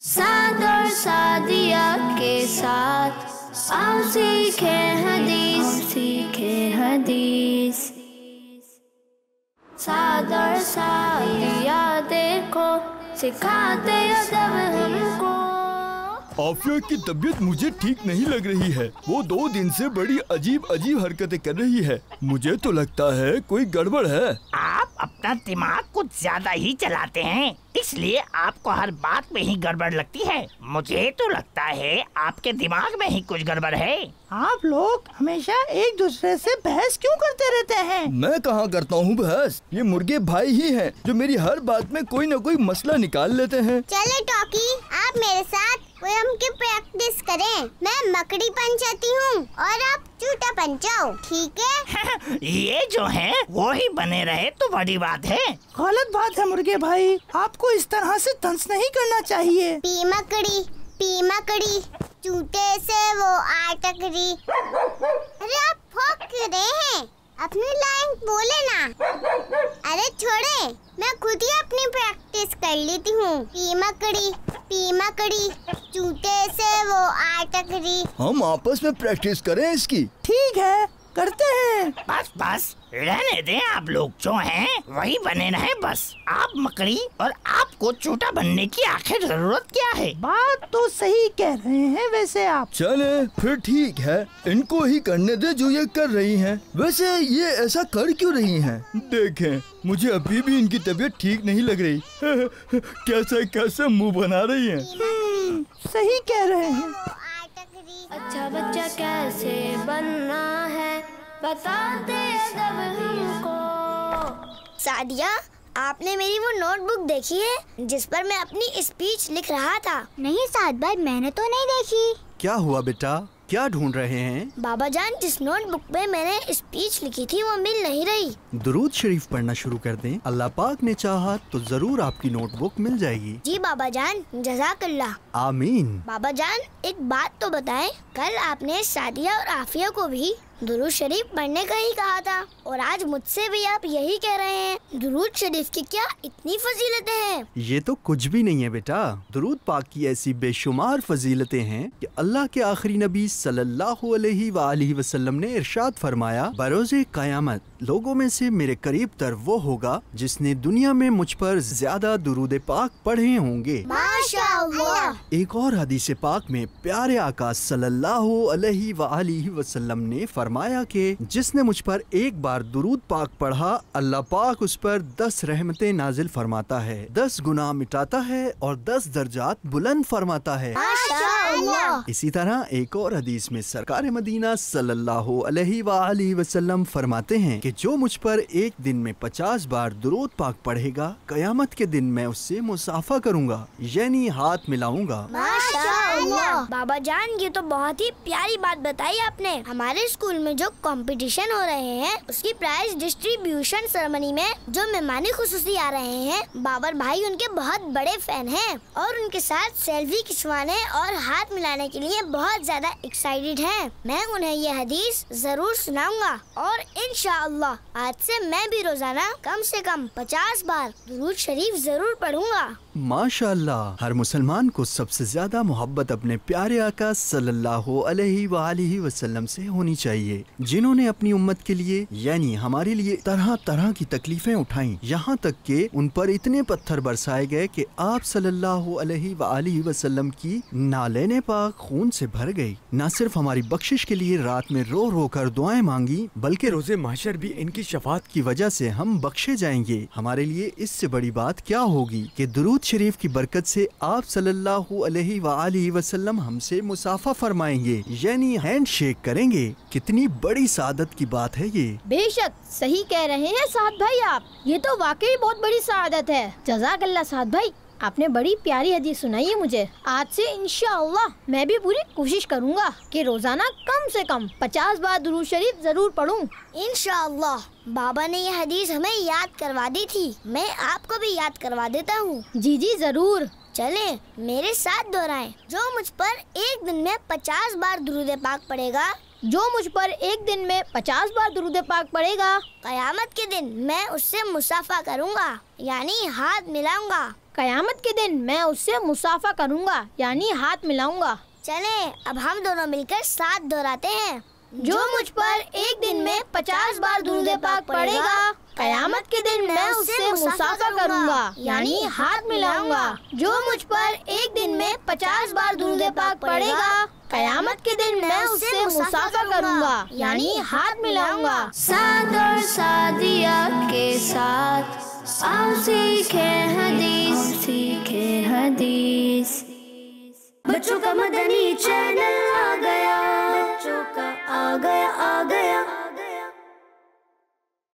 साद और सादिया के साथ आओ सीखे हदीस। साद और सादिया देखो सिखाते अदब हमको। आफिया की तबीयत मुझे ठीक नहीं लग रही है। वो 2 दिन से बड़ी अजीब हरकतें कर रही है। मुझे तो लगता है कोई गड़बड़ है। आप अपना दिमाग कुछ ज्यादा ही चलाते हैं, इसलिए आपको हर बात में ही गड़बड़ लगती है। मुझे तो लगता है आपके दिमाग में ही कुछ गड़बड़ है। आप लोग हमेशा एक दूसरे से बहस क्यों करते रहते हैं? मैं कहाँ करता हूँ बहस, ये मुर्गे भाई ही हैं जो मेरी हर बात में कोई न कोई मसला निकाल लेते हैं। चले टॉकी, आप मेरे साथ पोयम की प्रैक्टिस करें। मैं मकड़ी पंचाती हूँ और आप चूटा पंचाओ, ठीक है? ये जो है वो ही बने रहे तो बड़ी बात है। गलत बात है मुर्गे भाई, आपको इस तरह से तंज नहीं करना चाहिए। पी मकड़ी चूटे से वो आटकरी। अरे आप भौंक क्यों रहे हैं? अपनी लाइन बोले ना। अरे छोड़े, मैं खुद ही अपनी प्रैक्टिस कर लेती हूँ। पी मकड़ी चूटे से वो आटकरी। हम आपस में प्रैक्टिस करें इसकी। ठीक है, करते हैं। बस रहने दें, आप लोग जो हैं वही बने रहे बस। आप मकड़ी और आपको चूटा बनने की आखिर जरूरत क्या है? बात तो सही कह रहे हैं वैसे आप। चले फिर ठीक है, इनको ही करने दे जो ये कर रही हैं। वैसे ये ऐसा कर क्यों रही हैं? देखें, मुझे अभी भी इनकी तबीयत ठीक नहीं लग रही। कैसे मुंह बना रही हैं। सही कह रहे हैं। अच्छा बच्चा कैसे बनना है बताते अदब हमको। सादिया, आपने मेरी वो नोटबुक देखी है जिस पर मैं अपनी स्पीच लिख रहा था? नहीं साद भाई, मैंने तो नहीं देखी। क्या हुआ बेटा, क्या ढूंढ रहे हैं? बाबा जान, जिस नोटबुक पे मैंने स्पीच लिखी थी वो मिल नहीं रही। दुरूद शरीफ पढ़ना शुरू कर दें, अल्लाह पाक ने चाहा तो जरूर आपकी नोटबुक मिल जाएगी। जी बाबा जान, जज़ाकल्लाह। आमीन। बाबा जान, एक बात तो बताएं, कल आपने सादिया और आफिया को भी दुरूद शरीफ पढ़ने का ही कहा था और आज मुझसे भी आप यही कह रहे हैं। दुरूद शरीफ की क्या इतनी फजीलतें हैं? ये तो कुछ भी नहीं है बेटा। दुरूद पाक की ऐसी बेशुमार फजीलतें हैं कि अल्लाह के आखिरी नबी सल्लल्लाहु अलैहि वसल्लम ने इरशाद फरमाया, बरोज़े क़यामत लोगों में से मेरे करीब तर वो होगा जिसने दुनिया में मुझ पर ज्यादा दुरूद पाक पढ़े होंगे। माशाअल्लाह। एक और हदीस पाक में प्यारे आका सल्लल्लाहु अलैहि वसल्लम ने फरमाया कि जिसने मुझ पर एक बार दुरूद पाक पढ़ा, अल्लाह पाक उस पर 10 रहमतें नाजिल फरमाता है, 10 गुनाह मिटाता है और 10 दर्जात बुलंद फरमाता है। माशाअल्लाह। इसी तरह एक और हदीस में सरकार मदीना सल्लल्लाहु अलैहि वसल्लम फरमाते हैं कि जो मुझ पर एक दिन में 50 बार दुरूद पाक पढ़ेगा, कयामत के दिन मैं उससे मुसाफा करूंगा, यानी हाथ मिलाऊंगा। माशाअल्लाह। बाबा जान, ये तो बहुत ही प्यारी बात बताई आपने। हमारे स्कूल में जो कंपटीशन हो रहे हैं उसकी प्राइज डिस्ट्रीब्यूशन सेरेमनी में जो मेहमानी खुसूसी आ रहे हैं, बाबर भाई उनके बहुत बड़े फैन हैं और उनके साथ सेल्फी खिंचवाने और हाथ मिलाने के लिए बहुत ज्यादा एक्साइटेड हैं। मैं उन्हें ये हदीस जरूर सुनाऊंगा और इंशाअल्लाह आज से मैं भी रोजाना कम से कम 50 बार दुरूद शरीफ जरूर पढ़ूंगा। माशाअल्लाह। हर मुसलमान को सबसे ज्यादा मोहब्बत अपने प्यारे आका सल्लल्लाहु अलैहि वसल्लम से होनी चाहिए, जिन्होंने अपनी उम्मत के लिए यानी हमारे लिए तरह तरह की तकलीफें उठाई, यहाँ तक कि उन पर इतने पत्थर बरसाए गए कि आप सल्लल्लाहु अलैहि वसल्लम की नालें पाक खून से भर गई। न सिर्फ हमारी बख्शिश के लिए रात में रो रो कर दुआएं मांगी, बल्कि रोजे महशर भी इनकी शफात की वजह से हम बख्शे जाएंगे। हमारे लिए इससे बड़ी बात क्या होगी कि दुरूद शरीफ की बरकत से आप सल्लल्लाहु अलैहि वसल्लम हमसे मुसाफा फरमाएंगे, यानी हैंड शेक करेंगे। कितनी बड़ी सादत की बात है ये। बेशक सही कह रहे हैं साद भाई आप, ये तो वाकई बहुत बड़ी सादत है। जज़ाकल्लाह साद भाई, आपने बड़ी प्यारी हदीस सुनाई है मुझे। आज से इंशाअल्लाह मैं भी पूरी कोशिश करूंगा कि रोजाना कम से कम 50 बार दुरूद शरीफ जरूर पढ़ूं। इंशाअल्लाह। बाबा ने ये हदीस हमें याद करवा दी थी, मैं आपको भी याद करवा देता हूँ। जी जी जरूर। चले मेरे साथ दोहराएं। जो मुझ पर एक दिन में 50 बार दुरूद पाक पढ़ेगा, जो मुझ पर एक दिन में 50 बार दुरूद पाक पढ़ेगा, कयामत के दिन मैं उससे मुसाफा करूंगा, यानी हाथ मिलाऊंगा। कयामत के दिन मैं उससे मुसाफा करूँगा, यानी हाथ मिलाऊंगा। चलें, अब हम दोनों मिलकर साथ दोहराते हैं। जो मुझ पर एक दिन में 50 बार दुरूद पाक पढ़ेगा, कयामत के दिन मैं उससे मुसाफा करूँगा, यानी हाथ मिलाऊंगा। जो मुझ पर एक दिन में 50 बार दुरूद पाक पढ़ेगा, कयामत के दिन मैं उससे मुसाफा करूँगा, यानी हाथ मिलाऊंगा। साद और सादिया के साथ आओ सीखे हदीस। बच्चों का मदनी चैनल आ गया, बच्चों का आ गया।